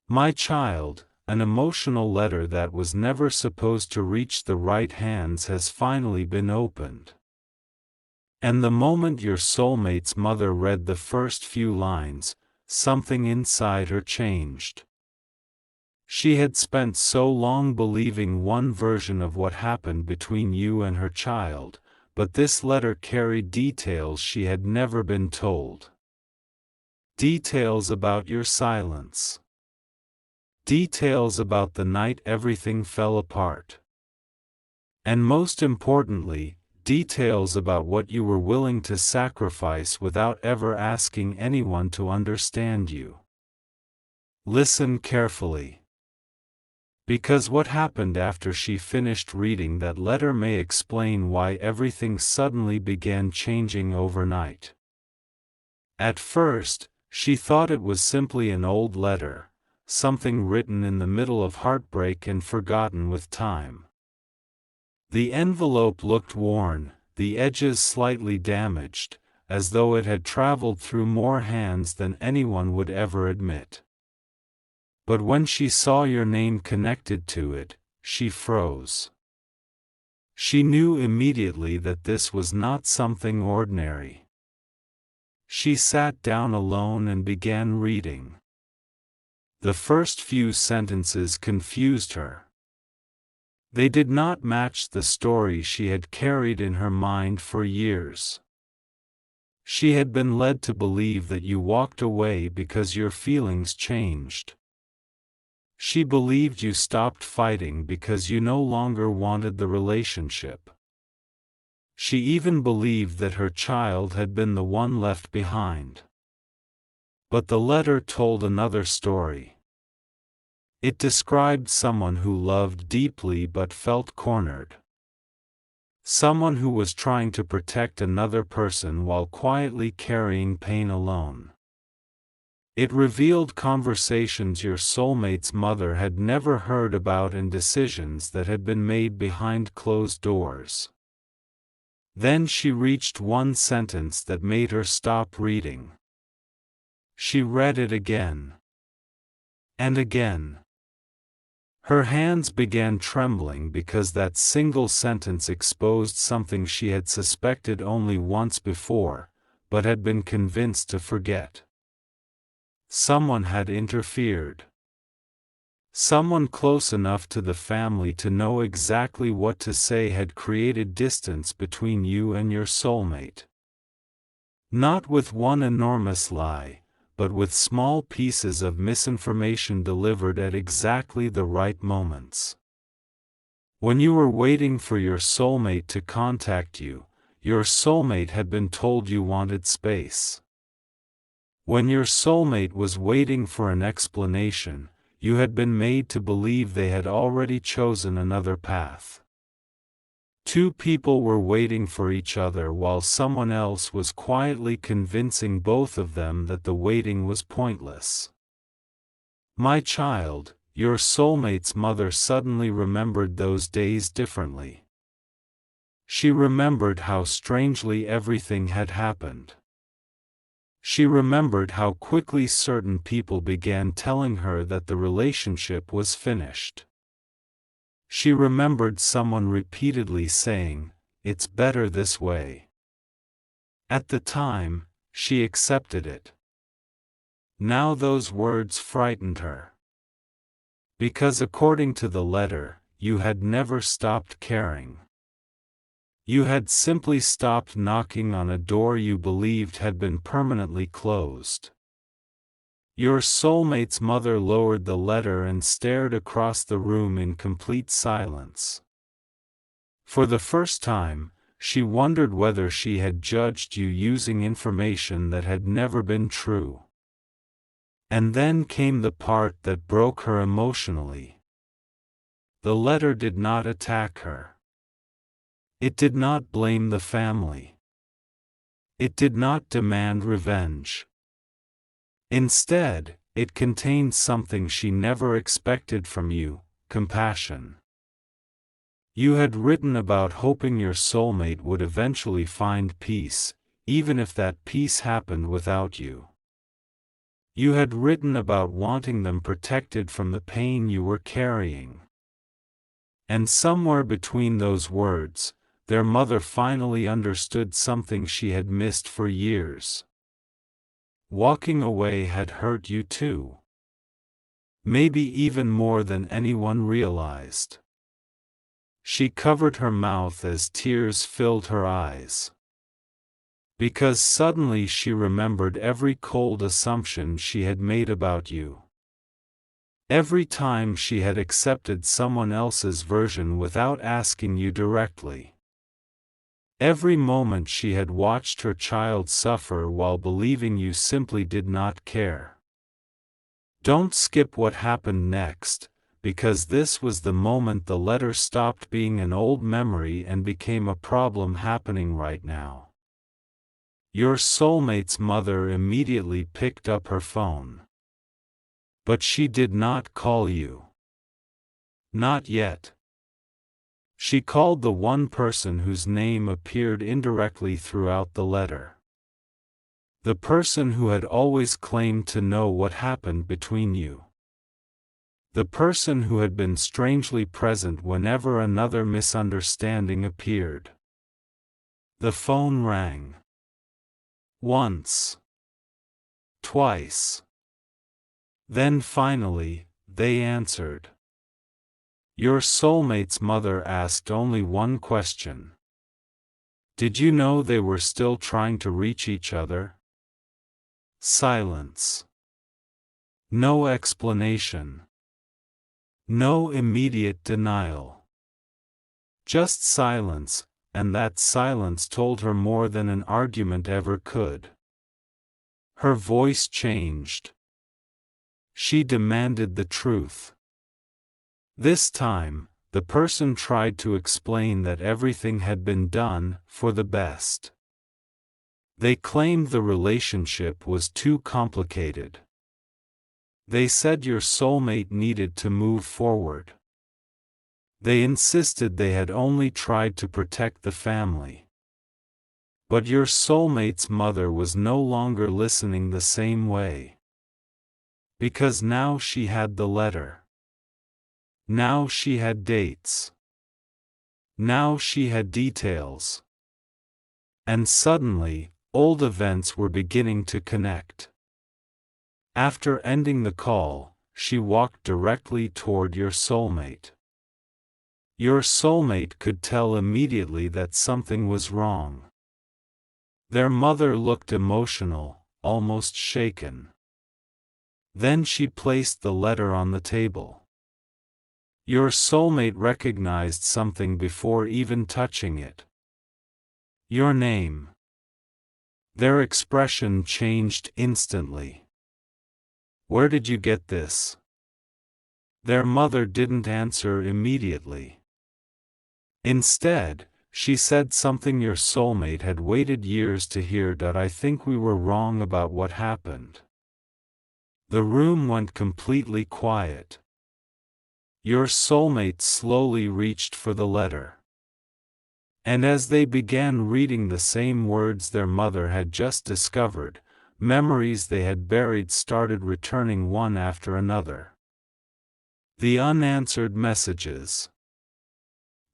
My child, an emotional letter that was never supposed to reach the right hands has finally been opened. And the moment your soulmate's mother read the first few lines, something inside her changed. She had spent so long believing one version of what happened between you and her child, but this letter carried details she had never been told. Details about your silence. Details about the night everything fell apart. And most importantly, details about what you were willing to sacrifice without ever asking anyone to understand you. Listen carefully. Because what happened after she finished reading that letter may explain why everything suddenly began changing overnight. At first, she thought it was simply an old letter, something written in the middle of heartbreak and forgotten with time. The envelope looked worn, the edges slightly damaged, as though it had traveled through more hands than anyone would ever admit. But when she saw your name connected to it, she froze. She knew immediately that this was not something ordinary. She sat down alone and began reading. The first few sentences confused her. They did not match the story she had carried in her mind for years. She had been led to believe that you walked away because your feelings changed. She believed you stopped fighting because you no longer wanted the relationship. She even believed that her child had been the one left behind. But the letter told another story. It described someone who loved deeply but felt cornered. Someone who was trying to protect another person while quietly carrying pain alone. It revealed conversations your soulmate's mother had never heard about and decisions that had been made behind closed doors. Then she reached one sentence that made her stop reading. She read it again. And again. Her hands began trembling because that single sentence exposed something she had suspected only once before, but had been convinced to forget. Someone had interfered. Someone close enough to the family to know exactly what to say had created distance between you and your soulmate. Not with one enormous lie, but with small pieces of misinformation delivered at exactly the right moments. When you were waiting for your soulmate to contact you, your soulmate had been told you wanted space. When your soulmate was waiting for an explanation, you had been made to believe they had already chosen another path. Two people were waiting for each other while someone else was quietly convincing both of them that the waiting was pointless. My child, your soulmate's mother suddenly remembered those days differently. She remembered how strangely everything had happened. She remembered how quickly certain people began telling her that the relationship was finished. She remembered someone repeatedly saying, "It's better this way." At the time, she accepted it. Now those words frightened her. Because according to the letter, you had never stopped caring. You had simply stopped knocking on a door you believed had been permanently closed. Your soulmate's mother lowered the letter and stared across the room in complete silence. For the first time, she wondered whether she had judged you using information that had never been true. And then came the part that broke her emotionally. The letter did not attack her. It did not blame the family. It did not demand revenge. Instead, it contained something she never expected from you: compassion. You had written about hoping your soulmate would eventually find peace, even if that peace happened without you. You had written about wanting them protected from the pain you were carrying. And somewhere between those words, their mother finally understood something she had missed for years. Walking away had hurt you too. Maybe even more than anyone realized. She covered her mouth as tears filled her eyes. Because suddenly she remembered every cold assumption she had made about you. Every time she had accepted someone else's version without asking you directly. Every moment she had watched her child suffer while believing you simply did not care. Don't skip what happened next, because this was the moment the letter stopped being an old memory and became a problem happening right now. Your soulmate's mother immediately picked up her phone. But she did not call you. Not yet. She called the one person whose name appeared indirectly throughout the letter. The person who had always claimed to know what happened between you. The person who had been strangely present whenever another misunderstanding appeared. The phone rang. Once. Twice. Then finally, they answered. Your soulmate's mother asked only one question. Did you know they were still trying to reach each other? Silence. No explanation. No immediate denial. Just silence, and that silence told her more than an argument ever could. Her voice changed. She demanded the truth. This time, the person tried to explain that everything had been done for the best. They claimed the relationship was too complicated. They said your soulmate needed to move forward. They insisted they had only tried to protect the family. But your soulmate's mother was no longer listening the same way. Because now she had the letter. Now she had dates. Now she had details. And suddenly, old events were beginning to connect. After ending the call, she walked directly toward your soulmate. Your soulmate could tell immediately that something was wrong. Their mother looked emotional, almost shaken. Then she placed the letter on the table. Your soulmate recognized something before even touching it. Your name. Their expression changed instantly. Where did you get this? Their mother didn't answer immediately. Instead, she said something your soulmate had waited years to hear: I think we were wrong about what happened. The room went completely quiet. Your soulmate slowly reached for the letter. And as they began reading the same words their mother had just discovered, memories they had buried started returning one after another. The unanswered messages.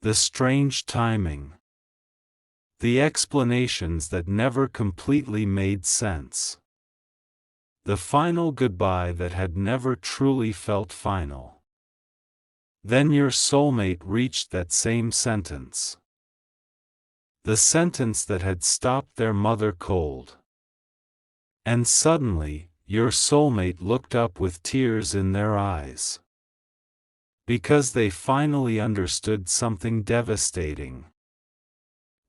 The strange timing. The explanations that never completely made sense. The final goodbye that had never truly felt final. Then your soulmate reached that same sentence. The sentence that had stopped their mother cold. And suddenly, your soulmate looked up with tears in their eyes. Because they finally understood something devastating.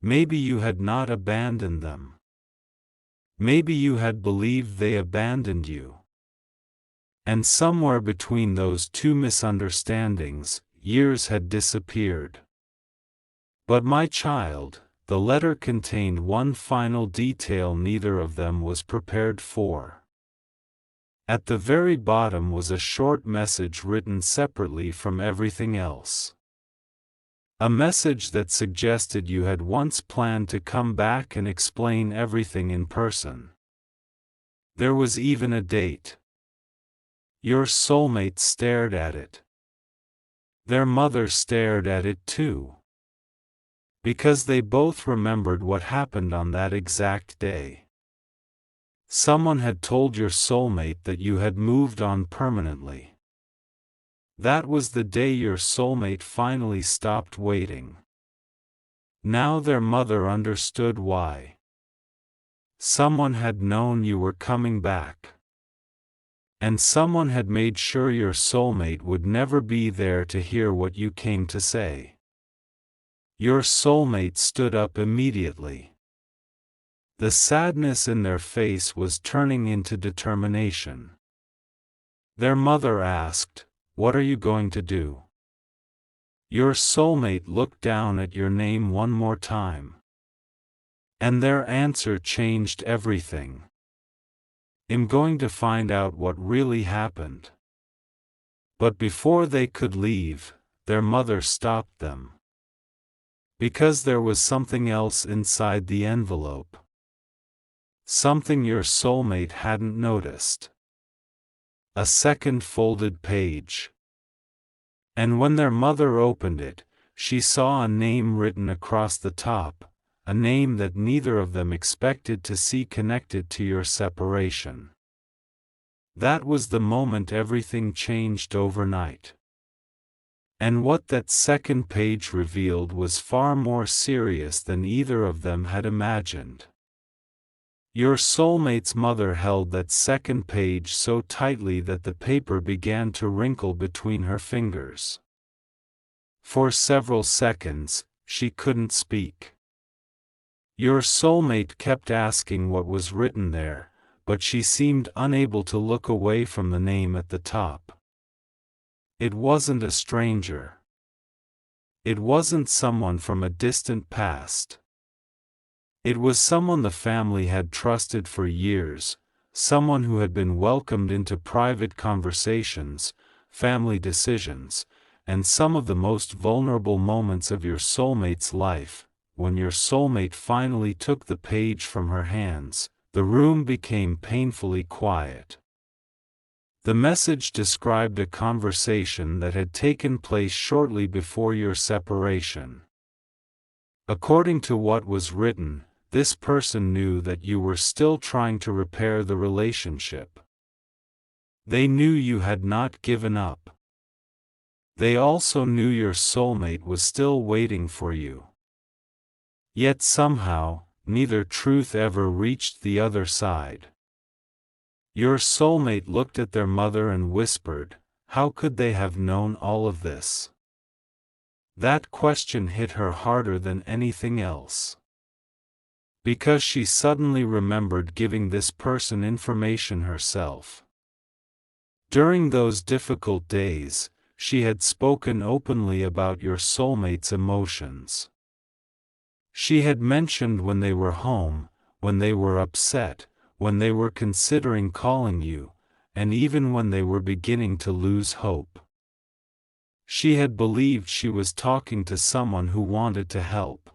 Maybe you had not abandoned them. Maybe you had believed they abandoned you. And somewhere between those two misunderstandings, years had disappeared. But my child, the letter contained one final detail neither of them was prepared for. At the very bottom was a short message written separately from everything else. A message that suggested you had once planned to come back and explain everything in person. There was even a date. Your soulmate stared at it. Their mother stared at it too. Because they both remembered what happened on that exact day. Someone had told your soulmate that you had moved on permanently. That was the day your soulmate finally stopped waiting. Now their mother understood why. Someone had known you were coming back. And someone had made sure your soulmate would never be there to hear what you came to say. Your soulmate stood up immediately. The sadness in their face was turning into determination. Their mother asked, "What are you going to do?" Your soulmate looked down at your name one more time. And their answer changed everything. "I'm going to find out what really happened." But before they could leave, their mother stopped them. Because there was something else inside the envelope. Something your soulmate hadn't noticed. A second folded page. And when their mother opened it, she saw a name written across the top, a name that neither of them expected to see connected to your separation. That was the moment everything changed overnight. And what that second page revealed was far more serious than either of them had imagined. Your soulmate's mother held that second page so tightly that the paper began to wrinkle between her fingers. For several seconds, she couldn't speak. Your soulmate kept asking what was written there, but she seemed unable to look away from the name at the top. It wasn't a stranger. It wasn't someone from a distant past. It was someone the family had trusted for years, someone who had been welcomed into private conversations, family decisions, and some of the most vulnerable moments of your soulmate's life. When your soulmate finally took the page from her hands, the room became painfully quiet. The message described a conversation that had taken place shortly before your separation. According to what was written, this person knew that you were still trying to repair the relationship. They knew you had not given up. They also knew your soulmate was still waiting for you. Yet somehow, neither truth ever reached the other side. Your soulmate looked at their mother and whispered, "How could they have known all of this?" That question hit her harder than anything else. Because she suddenly remembered giving this person information herself. During those difficult days, she had spoken openly about your soulmate's emotions. She had mentioned when they were home, when they were upset, when they were considering calling you, and even when they were beginning to lose hope. She had believed she was talking to someone who wanted to help.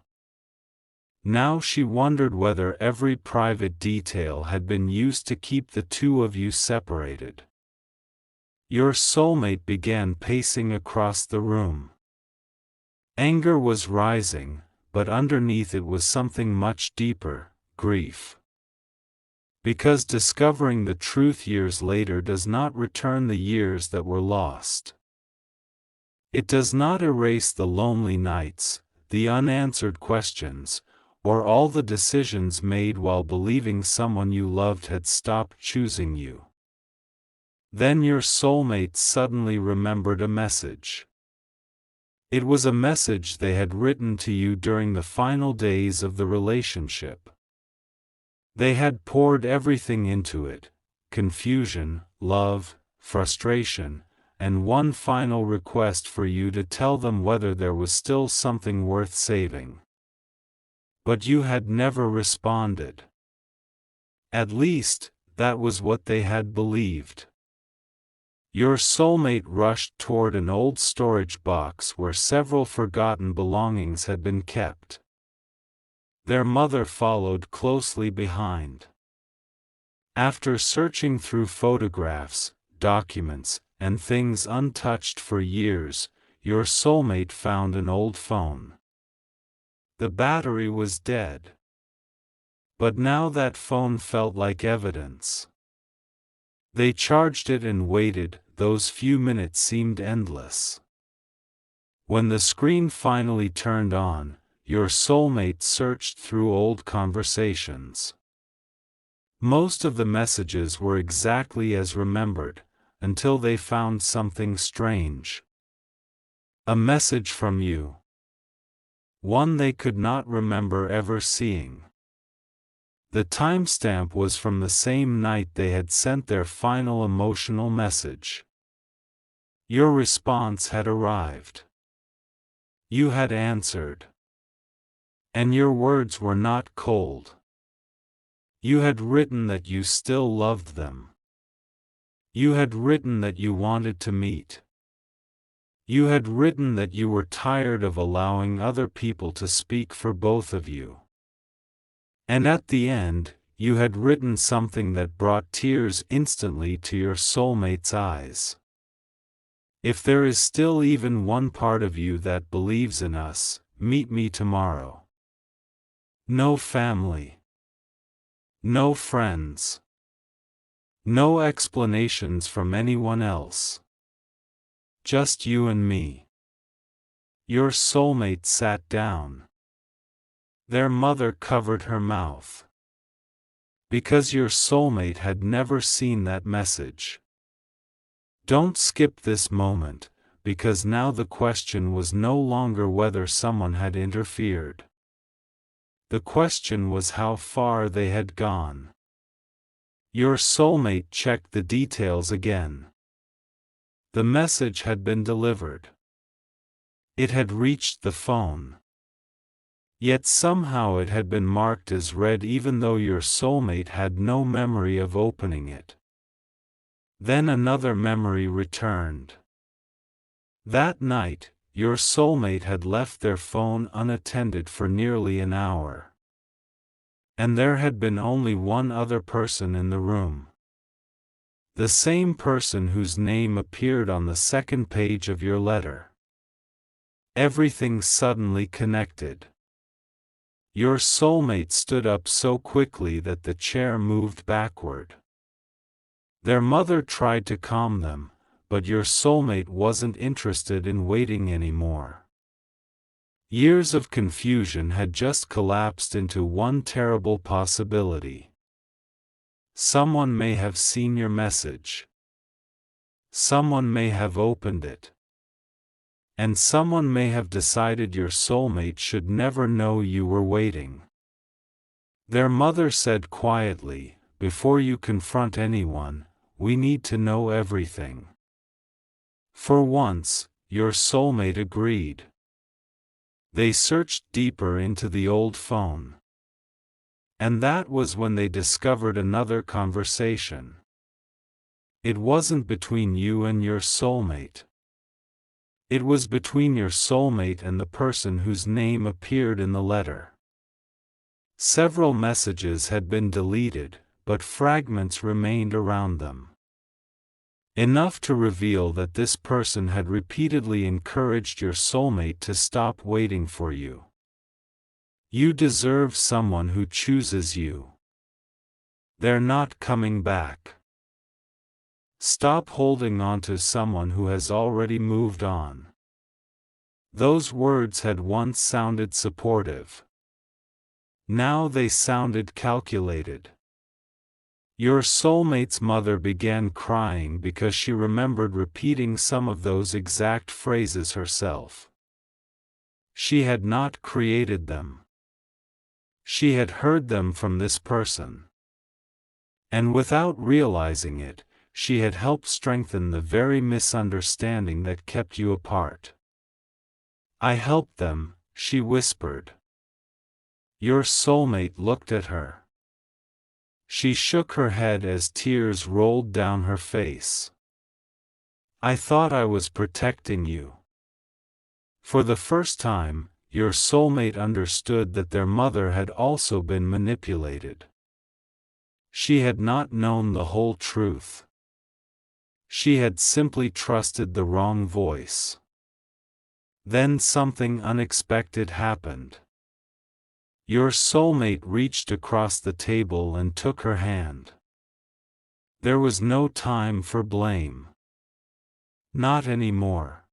Now she wondered whether every private detail had been used to keep the two of you separated. Your soulmate began pacing across the room. Anger was rising, but underneath it was something much deeper, grief. Because discovering the truth years later does not return the years that were lost. It does not erase the lonely nights, the unanswered questions, or all the decisions made while believing someone you loved had stopped choosing you. Then your soulmate suddenly remembered a message. It was a message they had written to you during the final days of the relationship. They had poured everything into it: confusion, love, frustration, and one final request for you to tell them whether there was still something worth saving. But you had never responded. At least, that was what they had believed. Your soulmate rushed toward an old storage box where several forgotten belongings had been kept. Their mother followed closely behind. After searching through photographs, documents, and things untouched for years, your soulmate found an old phone. The battery was dead. But now that phone felt like evidence. They charged it and waited. Those few minutes seemed endless. When the screen finally turned on, your soulmate searched through old conversations. Most of the messages were exactly as remembered, until they found something strange. A message from you. One they could not remember ever seeing. The timestamp was from the same night they had sent their final emotional message. Your response had arrived. You had answered. And your words were not cold. You had written that you still loved them. You had written that you wanted to meet. You had written that you were tired of allowing other people to speak for both of you. And at the end, you had written something that brought tears instantly to your soulmate's eyes. If there is still even one part of you that believes in us, meet me tomorrow. No family. No friends. No explanations from anyone else. Just you and me. Your soulmate sat down. Their mother covered her mouth. Because your soulmate had never seen that message. Don't skip this moment, because now the question was no longer whether someone had interfered. The question was how far they had gone. Your soulmate checked the details again. The message had been delivered. It had reached the phone. Yet somehow it had been marked as read even though your soulmate had no memory of opening it. Then another memory returned. That night, your soulmate had left their phone unattended for nearly an hour. And there had been only one other person in the room. The same person whose name appeared on the second page of your letter. Everything suddenly connected. Your soulmate stood up so quickly that the chair moved backward. Their mother tried to calm them, but your soulmate wasn't interested in waiting anymore. Years of confusion had just collapsed into one terrible possibility. Someone may have seen your message. Someone may have opened it. And someone may have decided your soulmate should never know you were waiting. Their mother said quietly, "Before you confront anyone, we need to know everything." For once, your soulmate agreed. They searched deeper into the old phone. And that was when they discovered another conversation. It wasn't between you and your soulmate. It was between your soulmate and the person whose name appeared in the letter. Several messages had been deleted, but fragments remained around them. Enough to reveal that this person had repeatedly encouraged your soulmate to stop waiting for you. You deserve someone who chooses you. They're not coming back. Stop holding on to someone who has already moved on. Those words had once sounded supportive. Now they sounded calculated. Your soulmate's mother began crying because she remembered repeating some of those exact phrases herself. She had not created them. She had heard them from this person. And without realizing it, she had helped strengthen the very misunderstanding that kept you apart. "I helped them," she whispered. Your soulmate looked at her. She shook her head as tears rolled down her face. "I thought I was protecting you." For the first time, your soulmate understood that their mother had also been manipulated. She had not known the whole truth. She had simply trusted the wrong voice. Then something unexpected happened. Your soulmate reached across the table and took her hand. There was no time for blame. Not anymore.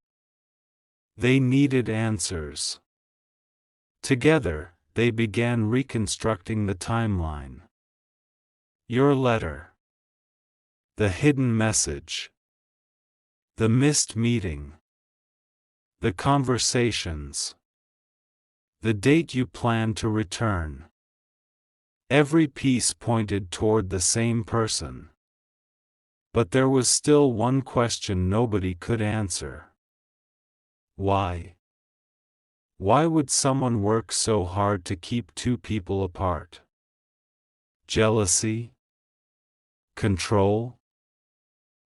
They needed answers. Together, they began reconstructing the timeline. Your letter. The hidden message. The missed meeting. The conversations. The date you planned to return. Every piece pointed toward the same person. But there was still one question nobody could answer. Why? Why would someone work so hard to keep two people apart? Jealousy? Control?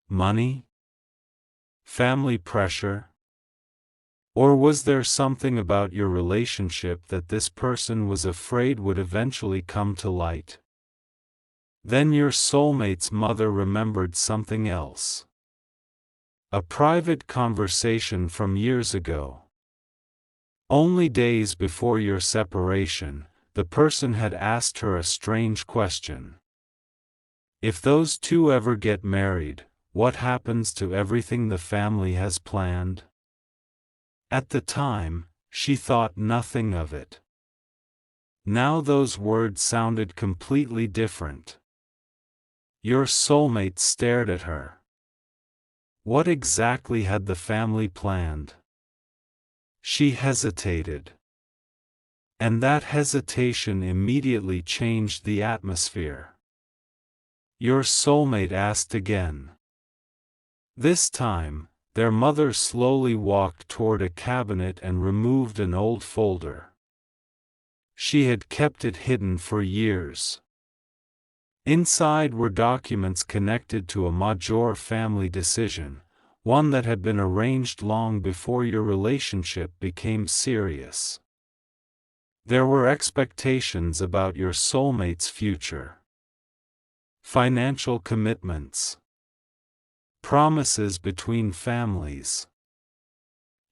Money? Family pressure? Or was there something about your relationship that this person was afraid would eventually come to light? Then your soulmate's mother remembered something else. A private conversation from years ago. Only days before your separation, the person had asked her a strange question. If those two ever get married, what happens to everything the family has planned? At the time, she thought nothing of it. Now those words sounded completely different. Your soulmate stared at her. What exactly had the family planned? She hesitated. And that hesitation immediately changed the atmosphere. Your soulmate asked again. This time, their mother slowly walked toward a cabinet and removed an old folder. She had kept it hidden for years. Inside were documents connected to a major family decision, one that had been arranged long before your relationship became serious. There were expectations about your soulmate's future. Financial commitments. Promises between families.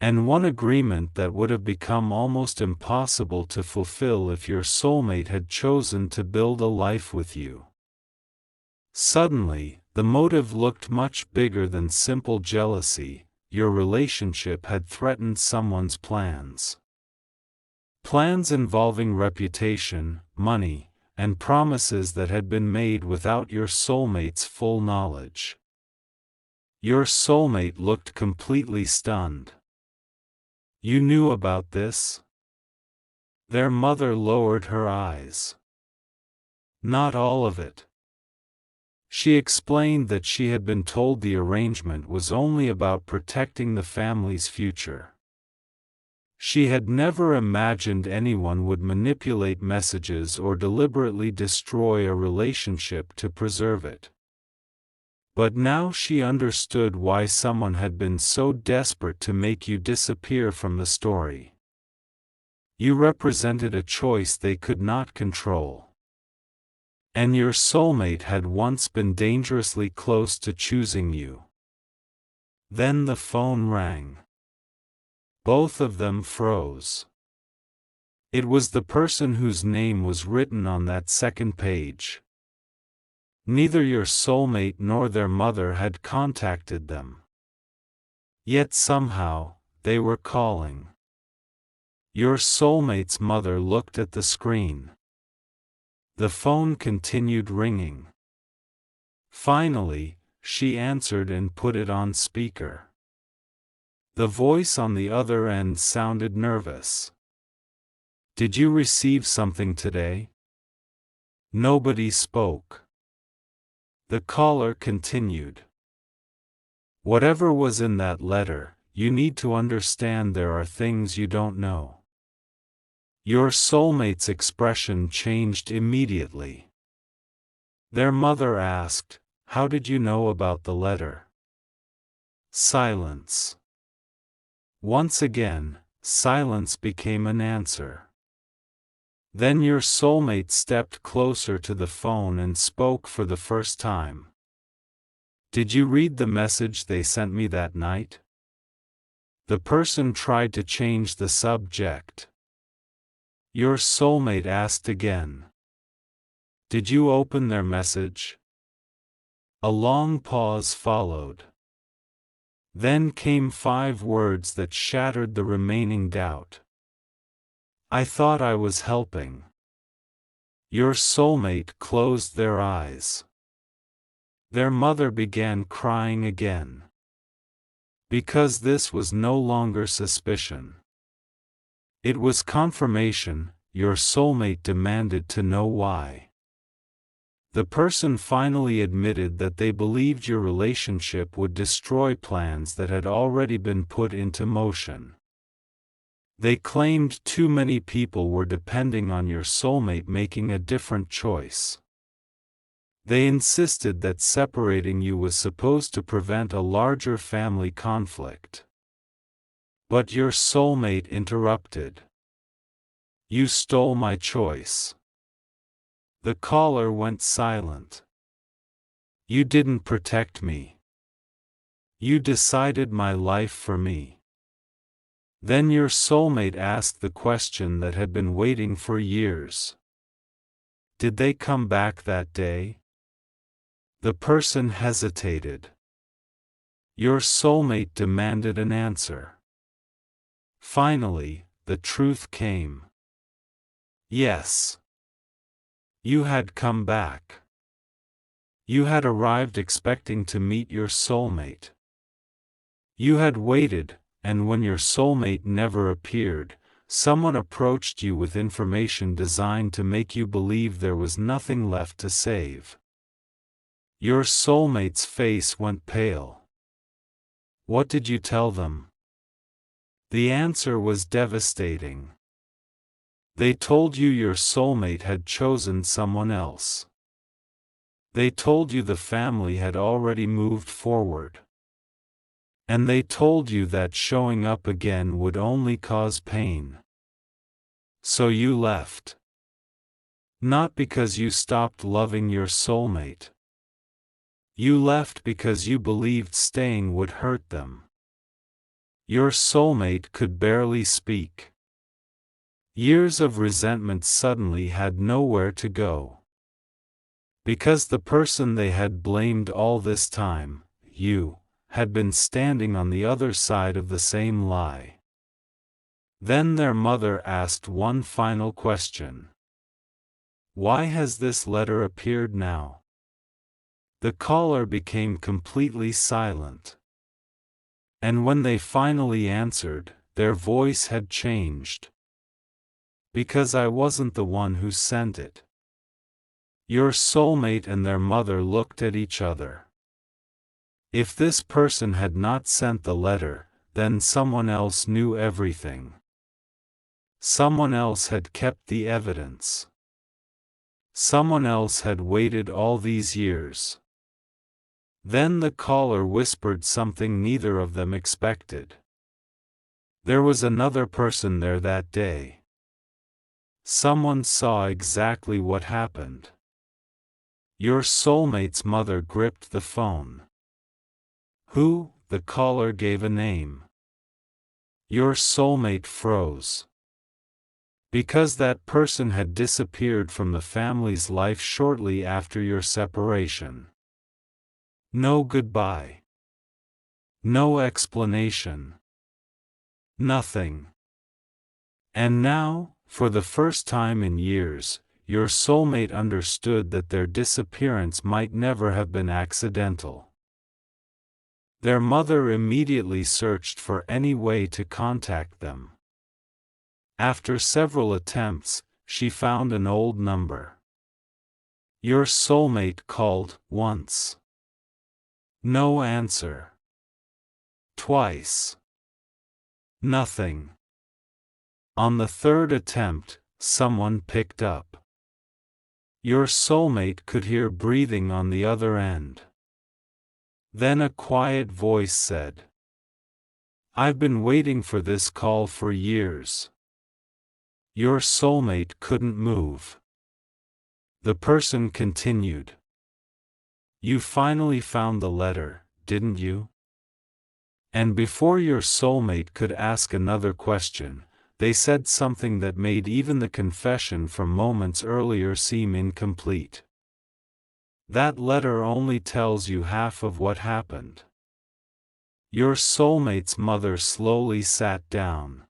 And one agreement that would have become almost impossible to fulfill if your soulmate had chosen to build a life with you. Suddenly, the motive looked much bigger than simple jealousy. Your relationship had threatened someone's plans. Plans involving reputation, money, and promises that had been made without your soulmate's full knowledge. Your soulmate looked completely stunned. You knew about this? Their mother lowered her eyes. Not all of it. She explained that she had been told the arrangement was only about protecting the family's future. She had never imagined anyone would manipulate messages or deliberately destroy a relationship to preserve it. But now she understood why someone had been so desperate to make you disappear from the story. You represented a choice they could not control. And your soulmate had once been dangerously close to choosing you. Then the phone rang. Both of them froze. It was the person whose name was written on that second page. Neither your soulmate nor their mother had contacted them. Yet somehow, they were calling. Your soulmate's mother looked at the screen. The phone continued ringing. Finally, she answered and put it on speaker. The voice on the other end sounded nervous. Did you receive something today? Nobody spoke. The caller continued. Whatever was in that letter, you need to understand there are things you don't know. Your soulmate's expression changed immediately. Their mother asked, "How did you know about the letter?" Silence. Once again, silence became an answer. Then your soulmate stepped closer to the phone and spoke for the first time. Did you read the message they sent me that night? The person tried to change the subject. Your soulmate asked again. Did you open their message? A long pause followed. Then came 5 words that shattered the remaining doubt. I thought I was helping. Your soulmate closed their eyes. Their mother began crying again. Because this was no longer suspicion. It was confirmation. Your soulmate demanded to know why. The person finally admitted that they believed your relationship would destroy plans that had already been put into motion. They claimed too many people were depending on your soulmate making a different choice. They insisted that separating you was supposed to prevent a larger family conflict. But your soulmate interrupted. You stole my choice. The caller went silent. You didn't protect me. You decided my life for me. Then your soulmate asked the question that had been waiting for years. Did they come back that day? The person hesitated. Your soulmate demanded an answer. Finally, the truth came. Yes. You had come back. You had arrived expecting to meet your soulmate. You had waited, and when your soulmate never appeared, someone approached you with information designed to make you believe there was nothing left to save. Your soulmate's face went pale. What did you tell them? The answer was devastating. They told you your soulmate had chosen someone else. They told you the family had already moved forward. And they told you that showing up again would only cause pain. So you left. Not because you stopped loving your soulmate. You left because you believed staying would hurt them. Your soulmate could barely speak. Years of resentment suddenly had nowhere to go. Because the person they had blamed all this time, you, had been standing on the other side of the same lie. Then their mother asked one final question. Why has this letter appeared now? The caller became completely silent. And when they finally answered, their voice had changed. Because I wasn't the one who sent it. Your soulmate and their mother looked at each other. If this person had not sent the letter, then someone else knew everything. Someone else had kept the evidence. Someone else had waited all these years. Then the caller whispered something neither of them expected. There was another person there that day. Someone saw exactly what happened. Your soulmate's mother gripped the phone. Who? The caller gave a name. Your soulmate froze. Because that person had disappeared from the family's life shortly after your separation. No goodbye. No explanation. Nothing. And now, for the first time in years, your soulmate understood that their disappearance might never have been accidental. Their mother immediately searched for any way to contact them. After several attempts, she found an old number. Your soulmate called once. No answer. Twice. Nothing. On the 3rd attempt, someone picked up. Your soulmate could hear breathing on the other end. Then a quiet voice said, I've been waiting for this call for years. Your soulmate couldn't move. The person continued. You finally found the letter, didn't you? And before your soulmate could ask another question, they said something that made even the confession from moments earlier seem incomplete. That letter only tells you half of what happened. Your soulmate's mother slowly sat down.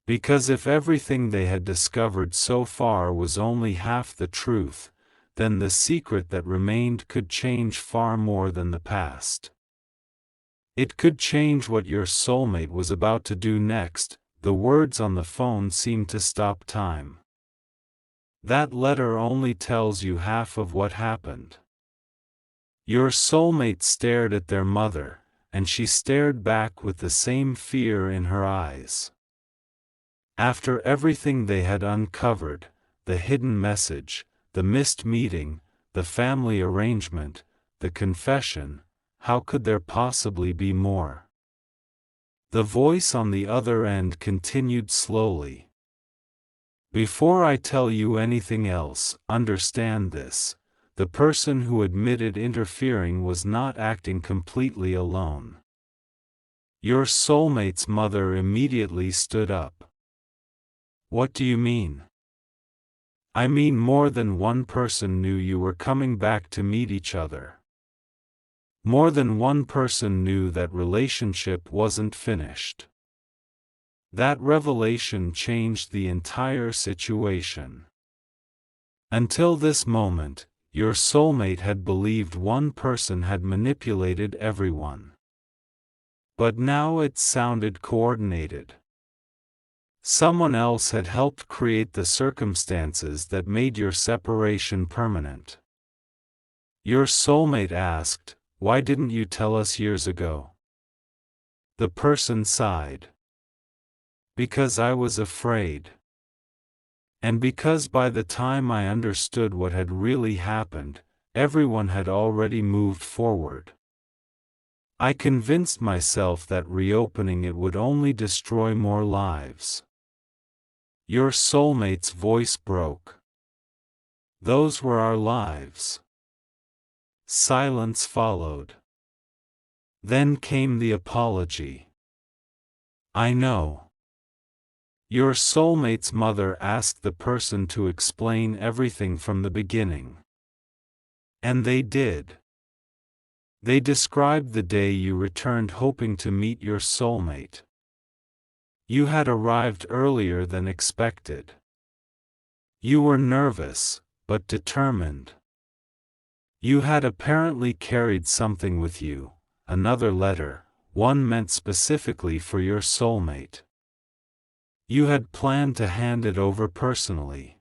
Because if everything they had discovered so far was only half the truth, then the secret that remained could change far more than the past. It could change what your soulmate was about to do next. The words on the phone seemed to stop time. That letter only tells you half of what happened. Your soulmate stared at their mother, and she stared back with the same fear in her eyes. After everything they had uncovered, the hidden message, the missed meeting, the family arrangement, the confession, how could there possibly be more? The voice on the other end continued slowly. Before I tell you anything else, understand this: the person who admitted interfering was not acting completely alone. Your soulmate's mother immediately stood up. What do you mean? I mean, more than one person knew you were coming back to meet each other. More than one person knew that relationship wasn't finished. That revelation changed the entire situation. Until this moment, your soulmate had believed one person had manipulated everyone. But now it sounded coordinated. Someone else had helped create the circumstances that made your separation permanent. Your soulmate asked, "Why didn't you tell us years ago?" The person sighed. Because I was afraid. And because by the time I understood what had really happened, everyone had already moved forward. I convinced myself that reopening it would only destroy more lives. Your soulmate's voice broke. Those were our lives. Silence followed. Then came the apology. I know. Your soulmate's mother asked the person to explain everything from the beginning. And they did. They described the day you returned hoping to meet your soulmate. You had arrived earlier than expected. You were nervous, but determined. You had apparently carried something with you, another letter, one meant specifically for your soulmate. You had planned to hand it over personally.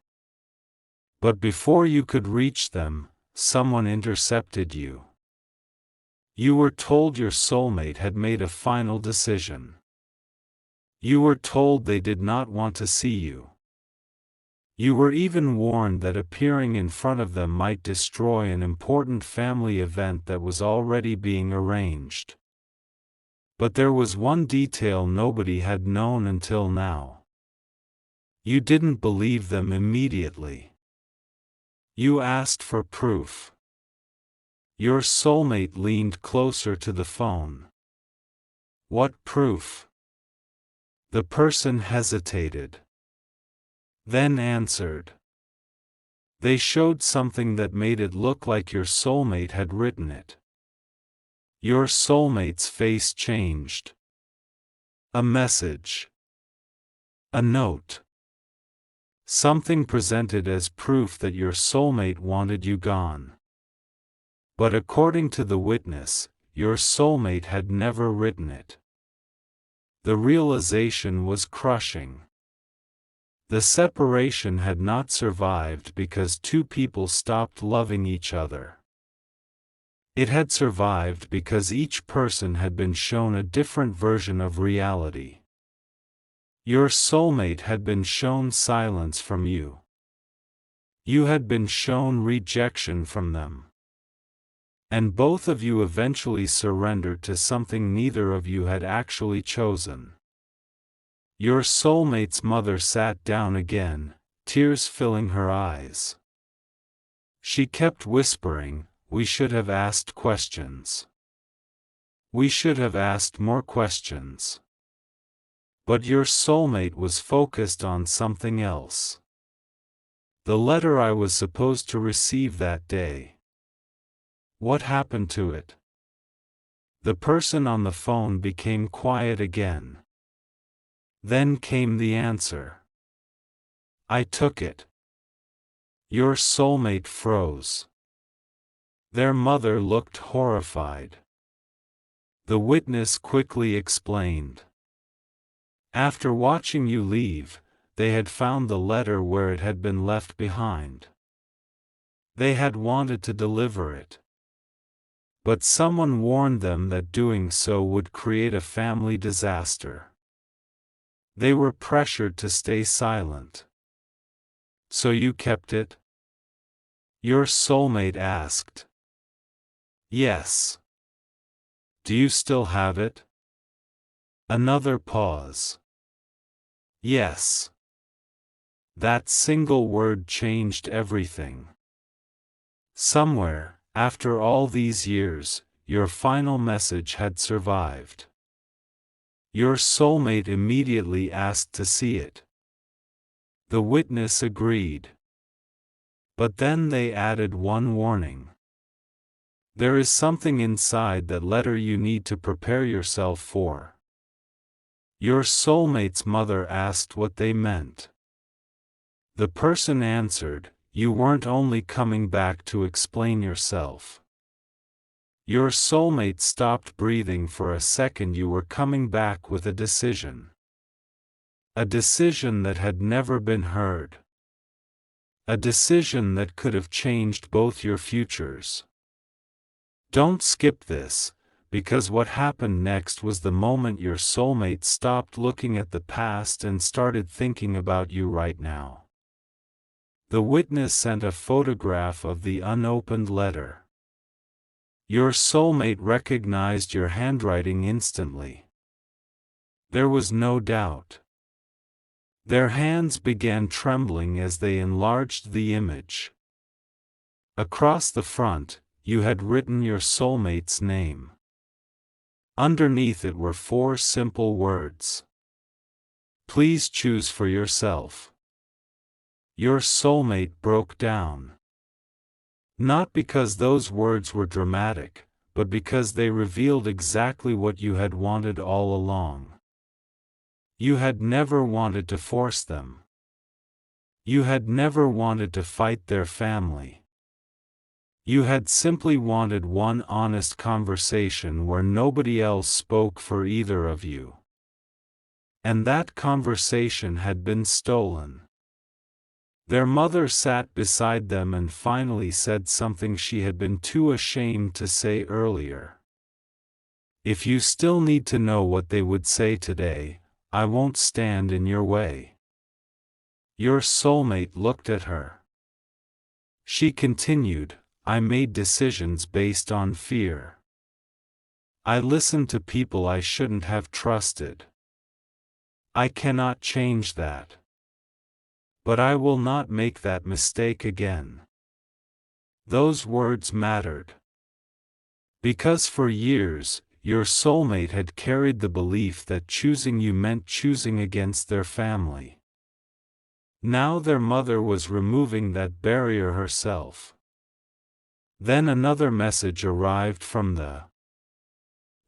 But before you could reach them, someone intercepted you. You were told your soulmate had made a final decision. You were told they did not want to see you. You were even warned that appearing in front of them might destroy an important family event that was already being arranged. But there was one detail nobody had known until now. You didn't believe them immediately. You asked for proof. Your soulmate leaned closer to the phone. What proof? The person hesitated. Then answered. They showed something that made it look like your soulmate had written it. Your soulmate's face changed. A message. A note. Something presented as proof that your soulmate wanted you gone. But according to the witness, your soulmate had never written it. The realization was crushing. The separation had not survived because two people stopped loving each other. It had survived because each person had been shown a different version of reality. Your soulmate had been shown silence from you. You had been shown rejection from them. And both of you eventually surrendered to something neither of you had actually chosen. Your soulmate's mother sat down again, tears filling her eyes. She kept whispering, we should have asked questions. We should have asked more questions. But your soulmate was focused on something else. The letter I was supposed to receive that day. What happened to it? The person on the phone became quiet again. Then came the answer. I took it. Your soulmate froze. Their mother looked horrified. The witness quickly explained. After watching you leave, they had found the letter where it had been left behind. They had wanted to deliver it. But someone warned them that doing so would create a family disaster. They were pressured to stay silent. So you kept it? Your soulmate asked. Yes. Do you still have it? Another pause. Yes. That single word changed everything. Somewhere, after all these years, your final message had survived. Your soulmate immediately asked to see it. The witness agreed. But then they added one warning. There is something inside that letter you need to prepare yourself for. Your soulmate's mother asked what they meant. The person answered, you weren't only coming back to explain yourself. Your soulmate stopped breathing for a second. You were coming back with a decision. A decision that had never been heard. A decision that could have changed both your futures. Don't skip this, because what happened next was the moment your soulmate stopped looking at the past and started thinking about you right now. The witness sent a photograph of the unopened letter. Your soulmate recognized your handwriting instantly. There was no doubt. Their hands began trembling as they enlarged the image. Across the front, you had written your soulmate's name. Underneath it were 4 simple words. Please choose for yourself. Your soulmate broke down. Not because those words were dramatic, but because they revealed exactly what you had wanted all along. You had never wanted to force them. You had never wanted to fight their family. You had simply wanted one honest conversation where nobody else spoke for either of you. And that conversation had been stolen. Their mother sat beside them and finally said something she had been too ashamed to say earlier. If you still need to know what they would say today, I won't stand in your way. Your soulmate looked at her. She continued, I made decisions based on fear. I listened to people I shouldn't have trusted. I cannot change that. But I will not make that mistake again. Those words mattered. Because for years, your soulmate had carried the belief that choosing you meant choosing against their family. Now their mother was removing that barrier herself. Then another message arrived from the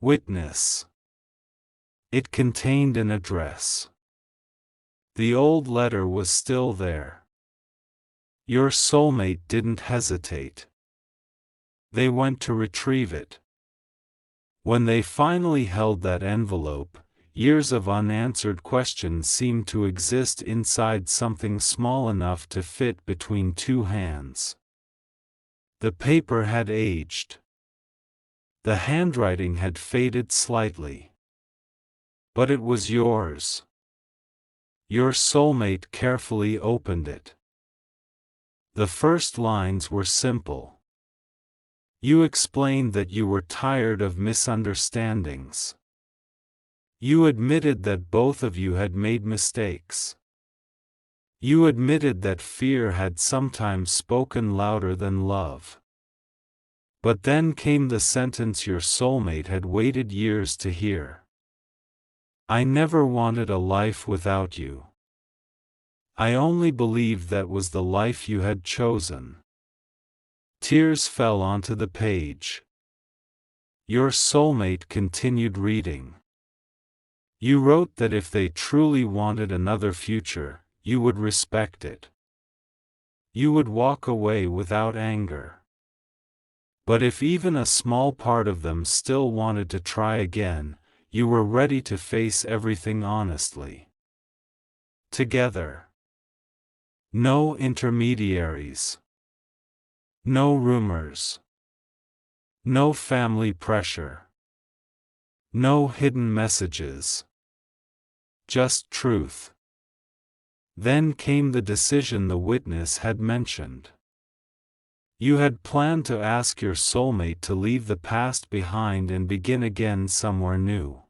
witness. It contained an address. The old letter was still there. Your soulmate didn't hesitate. They went to retrieve it. When they finally held that envelope, years of unanswered questions seemed to exist inside something small enough to fit between 2 hands. The paper had aged. The handwriting had faded slightly. But it was yours. Your soulmate carefully opened it. The first lines were simple. You explained that you were tired of misunderstandings. You admitted that both of you had made mistakes. You admitted that fear had sometimes spoken louder than love. But then came the sentence your soulmate had waited years to hear. I never wanted a life without you. I only believed that was the life you had chosen. Tears fell onto the page. Your soulmate continued reading. You wrote that if they truly wanted another future, you would respect it. You would walk away without anger. But if even a small part of them still wanted to try again, you were ready to face everything honestly. Together. No intermediaries. No rumors. No family pressure. No hidden messages. Just truth. Then came the decision the witness had mentioned. You had planned to ask your soulmate to leave the past behind and begin again somewhere new.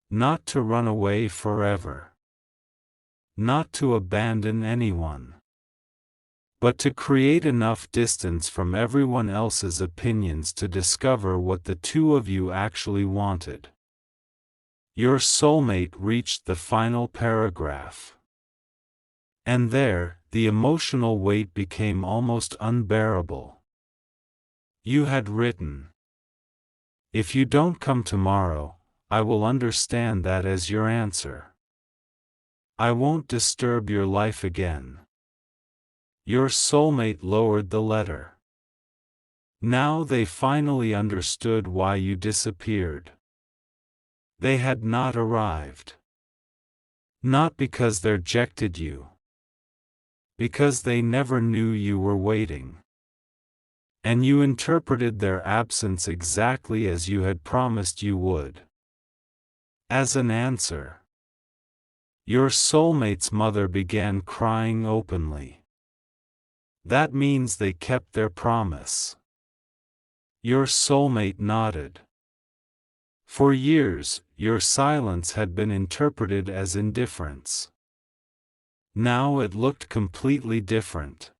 Not to run away forever. Not to abandon anyone. But to create enough distance from everyone else's opinions to discover what the two of you actually wanted. Your soulmate reached the final paragraph. And there, the emotional weight became almost unbearable. You had written, "If you don't come tomorrow, I will understand that as your answer. I won't disturb your life again." Your soulmate lowered the letter. Now they finally understood why you disappeared. They had not arrived. Not because they rejected you. Because they never knew you were waiting. And you interpreted their absence exactly as you had promised you would. As an answer, your soulmate's mother began crying openly. That means they kept their promise. Your soulmate nodded. For years, your silence had been interpreted as indifference. Now it looked completely different.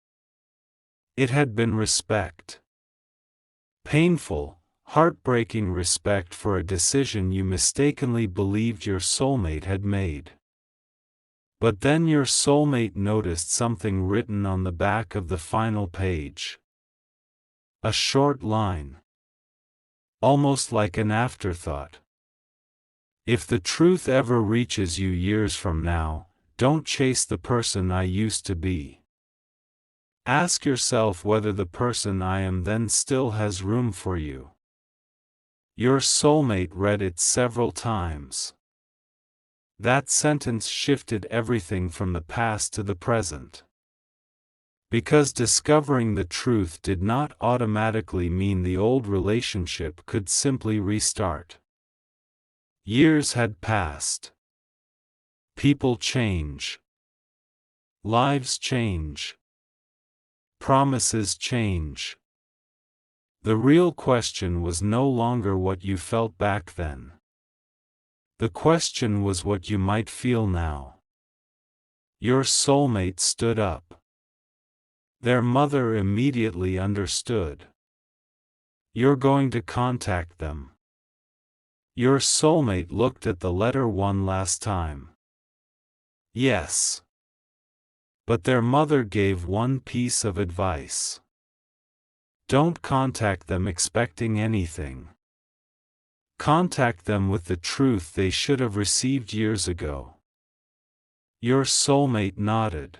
It had been respect. Painful, heartbreaking respect for a decision you mistakenly believed your soulmate had made. But then your soulmate noticed something written on the back of the final page. A short line. Almost like an afterthought. If the truth ever reaches you years from now, don't chase the person I used to be. Ask yourself whether the person I am then still has room for you. Your soulmate read it several times. That sentence shifted everything from the past to the present. Because discovering the truth did not automatically mean the old relationship could simply restart. Years had passed. People change. Lives change. Promises change. The real question was no longer what you felt back then. The question was what you might feel now. Your soulmate stood up. Their mother immediately understood. You're going to contact them. Your soulmate looked at the letter one last time. Yes. But their mother gave one piece of advice. Don't contact them expecting anything. Contact them with the truth they should have received years ago. Your soulmate nodded.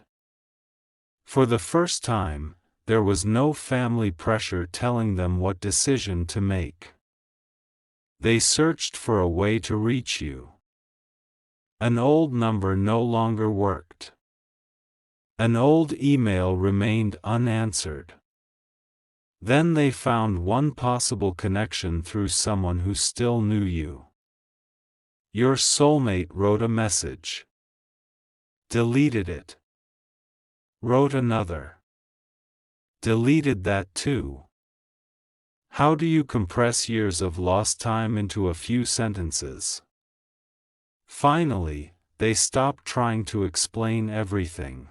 For the first time, there was no family pressure telling them what decision to make. They searched for a way to reach you. An old number no longer worked. An old email remained unanswered. Then they found one possible connection through someone who still knew you. Your soulmate wrote a message. Deleted it. Wrote another. Deleted that too. How do you compress years of lost time into a few sentences? Finally, they stopped trying to explain everything.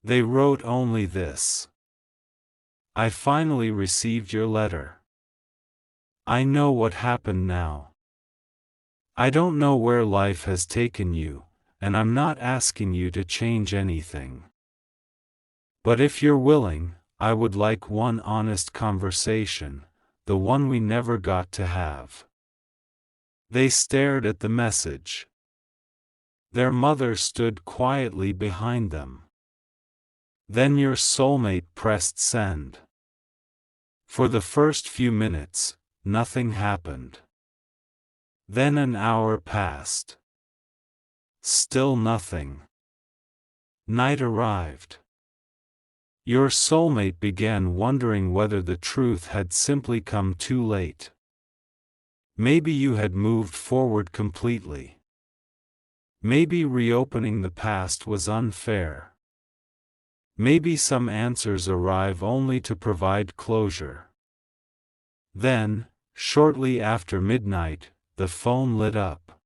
They wrote only this. I finally received your letter. I know what happened now. I don't know where life has taken you, and I'm not asking you to change anything. But if you're willing, I would like one honest conversation, the one we never got to have. They stared at the message. Their mother stood quietly behind them. Then your soulmate pressed send. For the first few minutes, nothing happened. Then an hour passed. Still nothing. Night arrived. Your soulmate began wondering whether the truth had simply come too late. Maybe you had moved forward completely. Maybe reopening the past was unfair. Maybe some answers arrive only to provide closure. Then, shortly after midnight, the phone lit up.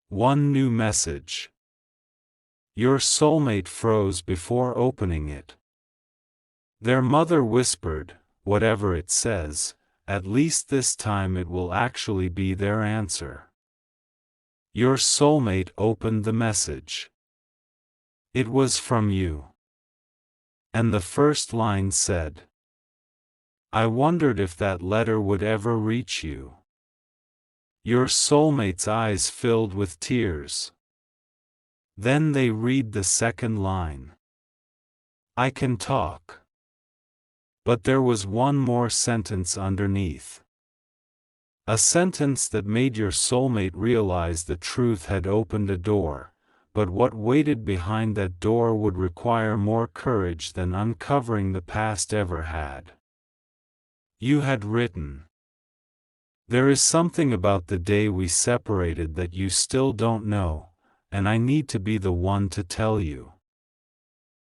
One new message. Your soulmate froze before opening it. Their mother whispered, "Whatever it says, at least this time it will actually be their answer." Your soulmate opened the message. It was from you. And the first line said, "I wondered if that letter would ever reach you." Your soulmate's eyes filled with tears. Then they read the second line. "I can talk." But there was one more sentence underneath. A sentence that made your soulmate realize the truth had opened a door, but what waited behind that door would require more courage than uncovering the past ever had. You had written, "There is something about the day we separated that you still don't know, and I need to be the one to tell you."